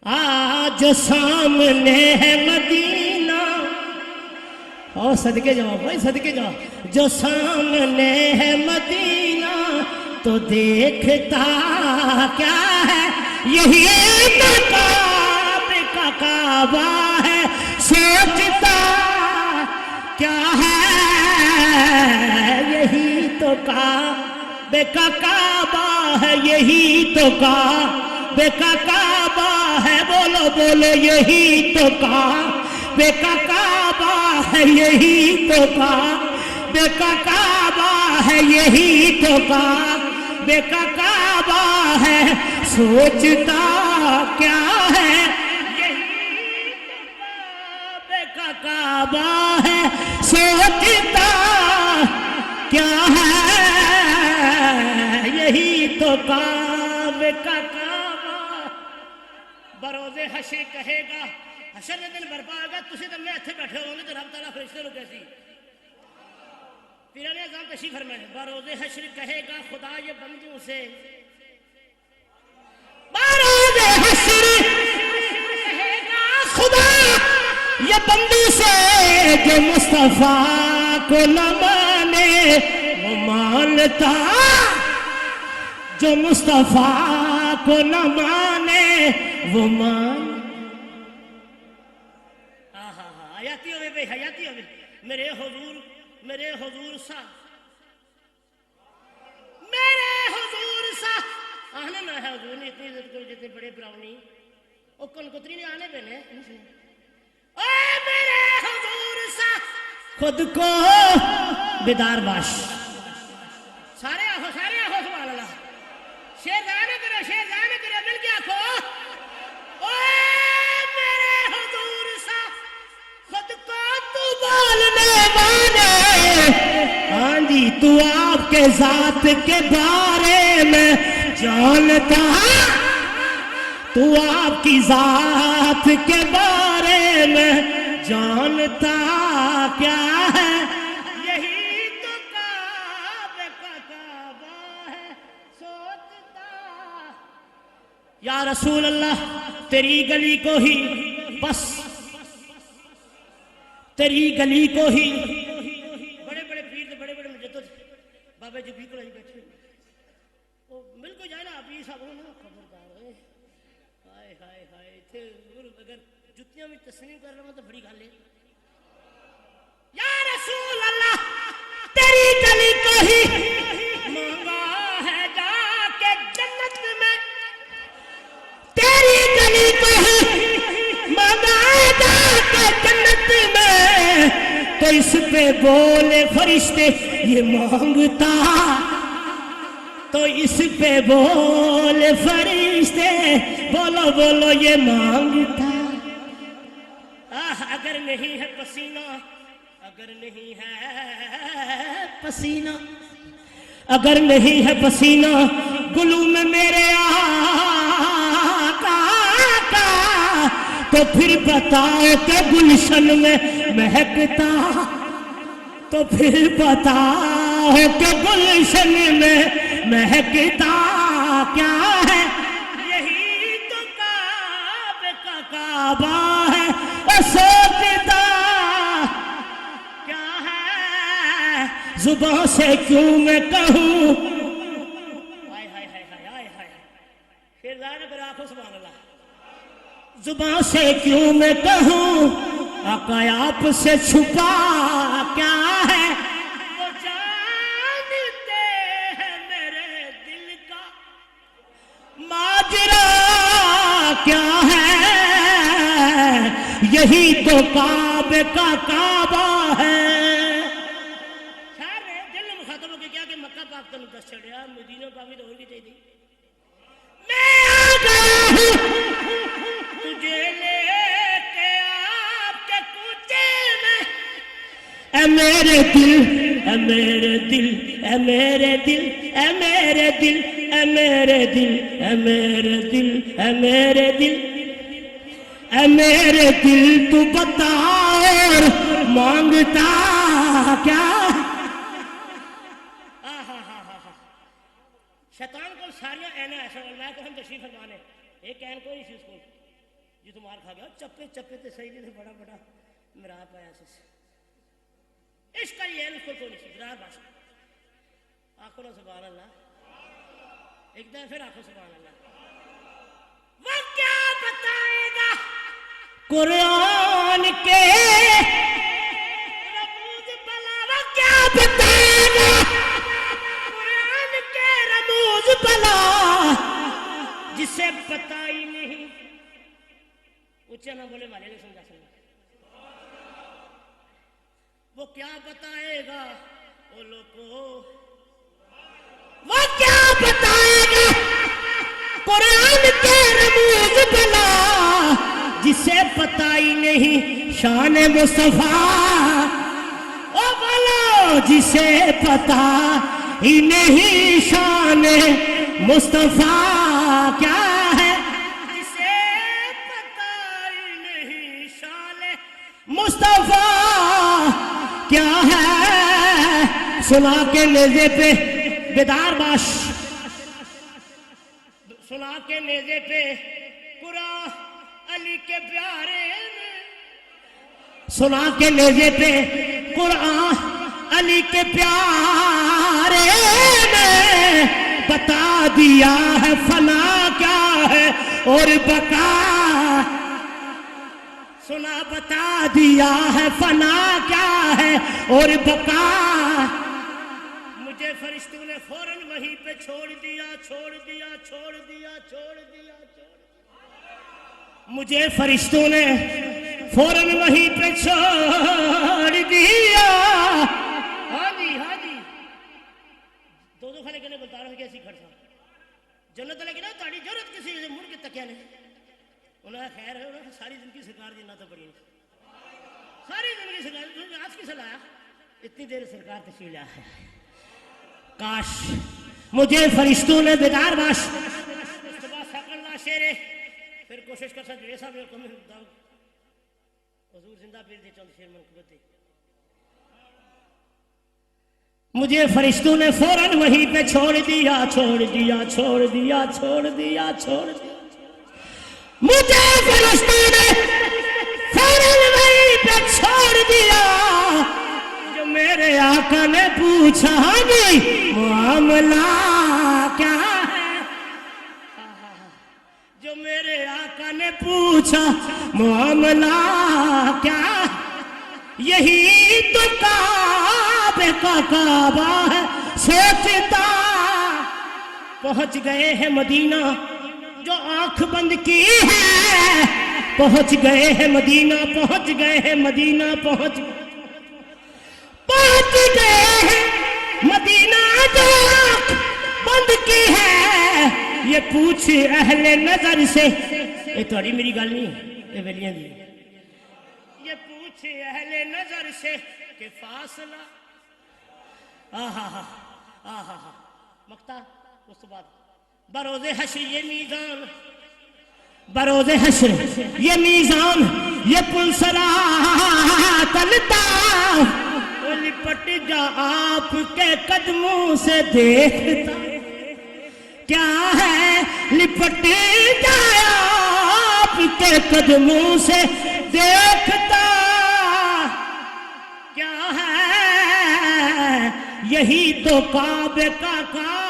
آج سامنے ہے مدینہ، اور صدقے جاؤ بھائی صدقے جاؤ، جو سامنے ہے مدینہ تو دیکھتا کیا ہے، یہی تو کعبے کا کعبہ ہے، سوچتا کیا ہے، یہی تو کعبے کا کعبہ ہے، یہی تو کعبے کا کعبہ ہے، بولو بولو یہی تو کعبے کا کعبہ ہے، یہی تو کعبے کا کعبہ ہے، یہی تو کعبے کا کعبہ ہے، سوچتا کیا ہے، یہی تو کعبے کا کعبہ ہے، سوچتا کیا ہے، یہی تو کعبے کا کعبہ۔ بروز حشر کہے گا، حشر کے دن برپا آگا، تسی تو میں اتھے بیٹھے ہوں گے تو رب تعالیٰ فرشتے رو کیسی پیران اعظم تشریف فرمائے، بروز حشر کہے گا خدا یہ بندوں سے، بروز حشر کہے گا خدا یہ بندوں سے، جو مصطفیٰ کو نہ مانے وہ مانتا، جو مصطفیٰ کو نہ مانے وہ مان، حیاتی ہوئے بھئی حیاتی ہوئے، میرے حضور سا آنے نہ ہے حضور نے اتنی عزت کرو جتنے بڑے براؤنی او کن کتری نے آنے بنے اے میرے حضور سا خود کو بیدار باش، سارے آہو سبحان اللہ، شیر زیادہ کرو مل کے آکھو، اے میرے حضور سا خود کو تو بولنے وانے، ہاں جی تو آپ کے ذات کے بارے میں جانتا، تو آپ کی ذات کے بارے میں جانتا کیا ہے، یہی تو کعبے کا کعبہ ہے، سوچتا یا رسول اللہ تیری گلی کو ہی، بس تیری گلی کو ہی، بڑے بڑے پیر بڑے بڑے مجدد بابا جی بھی کلائی بیٹھے مل کو جائے نا آپ یہ صاحب ہونا خبردار ہے، ہائے ہائے ہائے تھے اگر جتیاں بھی تسلیم کر رہا ہوں تو بڑی گھال لے، یا رسول اللہ تیری گلی کو ہی مانگا ہے جا کے جنت میں، تیری گلی کو ہی مانگا ہے جا کے جنت میں، تو اس پہ بولے فرشتے یہ مانگتا، تو اس پہ بولے فرشتے بولو بولو یہ مانگتا، اگر نہیں ہے پسینہ، اگر نہیں ہے پسینہ، اگر نہیں ہے پسینہ گلو میں میرے آقا کا، تو پھر بتاؤ کہ گلشن میں مہکتا، تو پھر بتاؤ کہ گلشن میں مہکتا کیا ہے، یہی تو کعبے کا کعبہ ہے، اور سوچتا کیا ہے، زبان سے کیوں میں کہوں، ہائے ہائے ہائے ہائے ہائے، پھر ظاہر پر آنکھوں سبحان اللہ، زبان سے کیوں میں کہوں آقا آپ سے چھپا کیا ہے، وہ جانتے ہیں میرے دل کا ماجرا کیا ہے، یہی تو کعبے کا کعبہ ہے، سارے دل میں مخاطب ہو کے کیا کہ مکہ پاک کا نقص چڑھیا، مدینہ پاک بھی تو اور کی چاہیے، میں آ گیا ہوں تجھے لے کے آپ کے کوچے میں، اے میرے دل اے میرے دل اے میرے دل اے میرے دل اے میرے دل اے میرے دل اے میرے دل اے میرے دل تو بتا اور مانگتا کیا، شیطان کو ساریاں اینا ایسا اللہ کو ہم تشریف فرمانے ایک این کو نہیں سی اس کو تو مار کھا گیا چپے چپے تے صحیح نہیں بڑا بڑا میرا پایا سے عشق کا یہ اس کو نہیں سی برار باش آنکھوں نا سبحان اللہ ایک دن پھر آنکھوں سبحان اللہ وہ کیا بتائے گا قرآن کے رموز بلا وہ کیا بتائے گا قرآن کے رموز بلا جسے پتہ ہی نہیں اچھا نہ بولے مالے نے سمجھا سمجھا وہ کیا بتائے گا وہ لوگوں وہ کیا بتائے گا قرآن کے رموز بلا جسے پتہ ہی نہیں شان مصطفیٰ او بولو جسے پتہ ہی نہیں شان مصطفیٰ کیا ہے جسے پتہ ہی نہیں شان مصطفیٰ کیا ہے سنا کے نیزے پہ بیدار باش سنا کے نیزے پہ قرآن علی کے پیارے سنا کے نیزے پہ قرآن علی کے پیارے میں بتا دیا ہے فنا کیا ہے اور بقا سنا بتا دیا ہے فنا کیا ہے اور بقا مجھے فرشتوں نے فوراً وہیں پہ چھوڑ دیا مجھے فرشتوں نے فوراً وہیں پہ چھوڑ دیا ہاں جی دو کھانے کے لیے بتا رہا ہوں کیسی کھڑتا جنت لگی نا تاڑی ضرورت کسی مڑ کے تکیا نے انہوں نے خیر ہے انہوں نے ساری زندگی سرکار جنہ تو بڑی ساری زندگی سرکار آج کی صلاح اتنی دیر سرکار تشریف لیا ہے کاش مجھے فرشتوں نے بیدار باش اس کے بعد ساکر اللہ شیرے پھر کوشش کر سکتے ایسا بھی حکم داؤ حضور زندہ پیر دے چند شیر منقبت دے مجھے فرشتوں نے فوراً وہیں پہ چھوڑ دیا مجھے فرشتوں نے فوراً وہیں پہ چھوڑ دیا جو میرے آقا نے پوچھا بھی معاملہ کیا ہے جو میرے آقا نے پوچھا معاملہ کیا یہی تو کعبے کا کعبہ ہے سوچتا پہنچ گئے ہیں مدینہ جو آنکھ بند کی ہے پہنچ گئے ہیں مدینہ پہنچ گئے ہیں مدینہ پہنچ گئے ہیں مدینہ جو آنکھ بند کی ہے یہ پوچھ اہل نظر سے یہ تھوڑی میری گل نہیں یہ ویلیاں دی یہ پوچھ اہل نظر سے کہ فاصلہ مقطع اس کے بعد بروز حشر یہ میزان بروز حشر یہ میزان یہ پلسرات الطاف لپٹ جا آپ کے قدموں سے دیکھتا کیا ہے لپٹ جا آپ کے قدموں سے دیکھتا کیا ہے یہی تو کعبے کا کعبہ